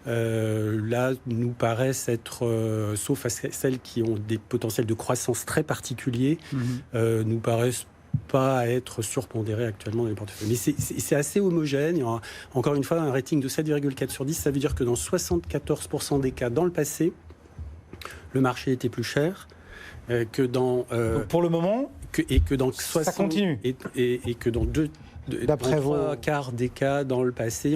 Là, nous paraissent être, sauf à celles qui ont des potentiels de croissance très particuliers, nous paraissent pas être surpondérées actuellement dans les portefeuilles. Mais c'est assez homogène. Il y aura, encore une fois, un rating de 7,4 sur 10. Ça veut dire que dans 74% des cas dans le passé, le marché était plus cher. Que dans donc pour le moment et que dans 60, ça continue et que dans d'après trois quarts des cas dans le passé,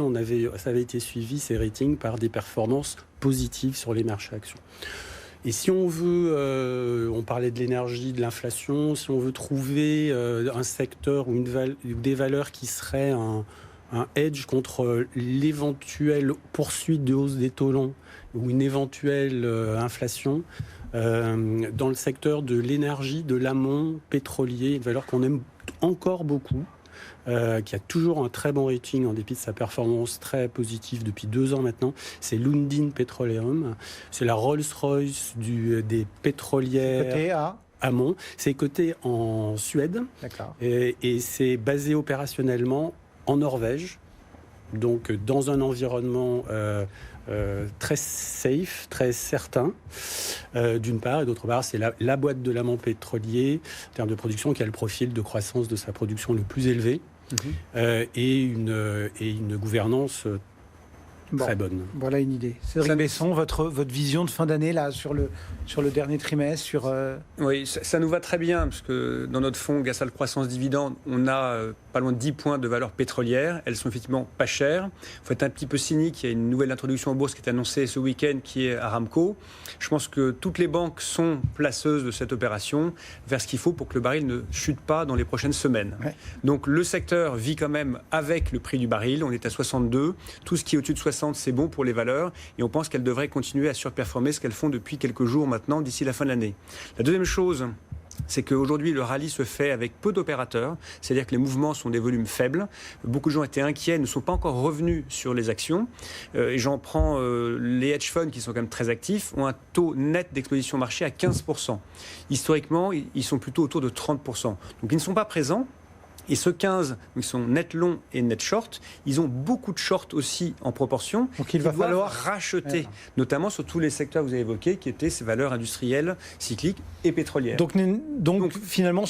ça avait été suivi ces ratings par des performances positives sur les marchés actions. Et si on veut, on parlait de l'énergie, de l'inflation, si on veut trouver un secteur ou des valeurs qui seraient un hedge contre l'éventuelle poursuite de hausse des taux longs ou une éventuelle inflation, dans le secteur de l'énergie, de l'amont pétrolier, une valeur qu'on aime encore beaucoup, qui a toujours un très bon rating en dépit de sa performance très positive depuis 2 ans maintenant, c'est Lundin Petroleum. C'est la Rolls-Royce des pétrolières amont. C'est coté en Suède. D'accord. Et c'est basé opérationnellement en Norvège, donc dans un environnement très safe, très certain, d'une part, et d'autre part, c'est la boîte de l'amont pétrolier, en termes de production, qui a le profil de croissance de sa production le plus élevé, et une gouvernance très bonne. Voilà une idée. Cédric Besson, votre vision de fin d'année là, sur le dernier trimestre Oui, ça nous va très bien, parce que dans notre fonds Gasal Croissance Dividende, on a pas loin de 10 points de valeur pétrolière. Elles sont effectivement pas chères. Il faut être un petit peu cynique. Il y a une nouvelle introduction en bourse qui est annoncée ce week-end, qui est Aramco. Je pense que toutes les banques sont placeuses de cette opération vers ce qu'il faut pour que le baril ne chute pas dans les prochaines semaines. Ouais. Donc le secteur vit quand même avec le prix du baril. On est à 62. Tout ce qui est au-dessus de 60, c'est bon pour les valeurs. Et on pense qu'elles devraient continuer à surperformer ce qu'elles font depuis quelques jours maintenant, d'ici la fin de l'année. La deuxième chose, c'est qu'aujourd'hui, le rallye se fait avec peu d'opérateurs, c'est-à-dire que les mouvements sont des volumes faibles. Beaucoup de gens étaient inquiets, ne sont pas encore revenus sur les actions. Et j'en prends les hedge funds, qui sont quand même très actifs, ont un taux net d'exposition marché à 15%. Historiquement, ils sont plutôt autour de 30%. Donc ils ne sont pas présents. Et ce 15, ils sont net long et net short. Ils ont beaucoup de short aussi en proportion. Donc il va falloir racheter, notamment sur tous les secteurs que vous avez évoqués, qui étaient ces valeurs industrielles, cycliques et pétrolières. Donc finalement,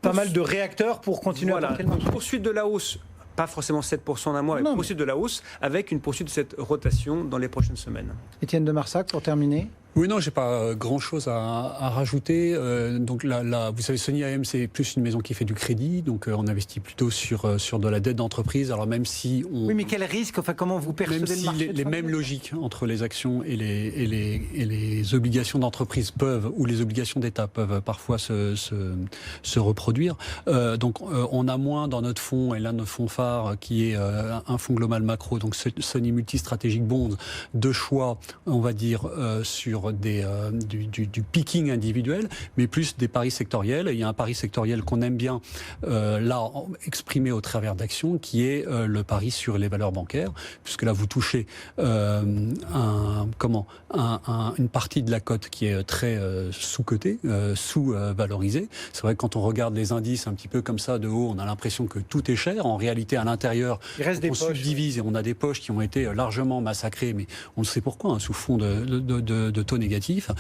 pas mal de réacteurs pour continuer à porter le marché. Poursuite de la hausse. Pas forcément 7% d'un mois, mais poursuite de la hausse, avec une poursuite de cette rotation dans les prochaines semaines. Étienne de Marsac, pour terminer. Oui, non, j'ai pas grand-chose à rajouter. Donc là, vous savez, Sony AM, c'est plus une maison qui fait du crédit, donc on investit plutôt sur de la dette d'entreprise. Alors même si on... Oui, mais quel risque, enfin comment vous percevez le marché? Même si les mêmes logiques entre les actions et les obligations d'entreprise peuvent, ou les obligations d'État peuvent parfois se reproduire. Donc on a moins dans notre fonds, et l'un de nos fonds phares, qui est un fonds global macro, donc Sony Multi-Strategic Bonds, de choix, on va dire, sur du picking individuel, mais plus des paris sectoriels. Il y a un pari sectoriel qu'on aime bien, là, exprimé au travers d'actions, qui est le pari sur les valeurs bancaires, puisque là, vous touchez une partie de la cote qui est très sous-cotée, sous-valorisée. C'est vrai que quand on regarde les indices un petit peu comme ça de haut, on a l'impression que tout est cher. En réalité, à l'intérieur, on subdivise et on a des poches qui ont été largement massacrées, mais on le sait pourquoi, sous fond de taux négatifs.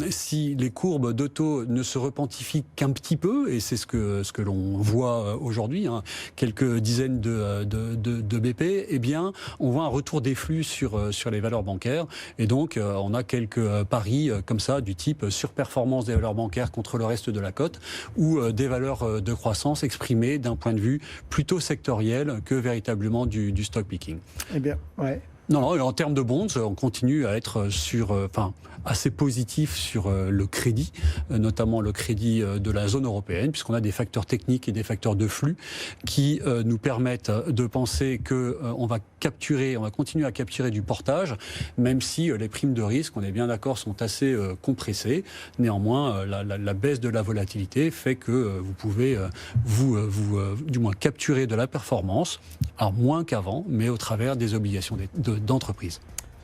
Si les courbes de taux ne se repentifient qu'un petit peu, et c'est ce que l'on voit aujourd'hui, quelques dizaines de BP, eh bien, on voit un retour des flux sur les valeurs bancaires. Et donc, on a quelques paris comme ça, du type surperformance des valeurs bancaires contre le reste de la cote, ou des valeurs de croissance exprimées d'un point de vue plutôt sectoriel que véritablement du stock picking. Eh bien, ouais. Non, et en termes de bonds, on continue à être assez positif sur le crédit, notamment le crédit de la zone européenne, puisqu'on a des facteurs techniques et des facteurs de flux qui nous permettent de penser qu'on va continuer à capturer du portage, même si les primes de risque, on est bien d'accord, sont assez compressées. Néanmoins, la baisse de la volatilité fait que vous pouvez du moins capturer de la performance, alors moins qu'avant, mais au travers des obligations d'entreprise.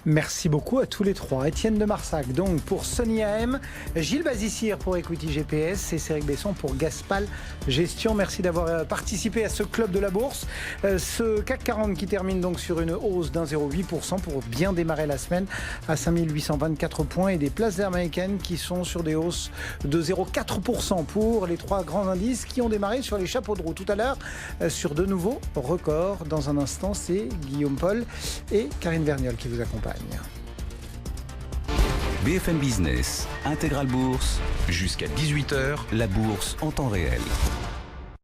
Merci beaucoup à tous les trois. Étienne de Marsac donc pour Sony AM, Gilles Bazissire pour Equity GPS et Céric Besson pour Gaspal Gestion. Merci d'avoir participé à ce club de la bourse. Ce CAC 40 qui termine donc sur une hausse d'1,08% pour bien démarrer la semaine à 5824 points et des places américaines qui sont sur des hausses de 0,4% pour les trois grands indices qui ont démarré sur les chapeaux de roue tout à l'heure sur de nouveaux records. Dans un instant, c'est Guillaume Paul et Karine Verniol qui vous accompagnent. BFM Business, Intégral Bourse, jusqu'à 18h, la bourse en temps réel.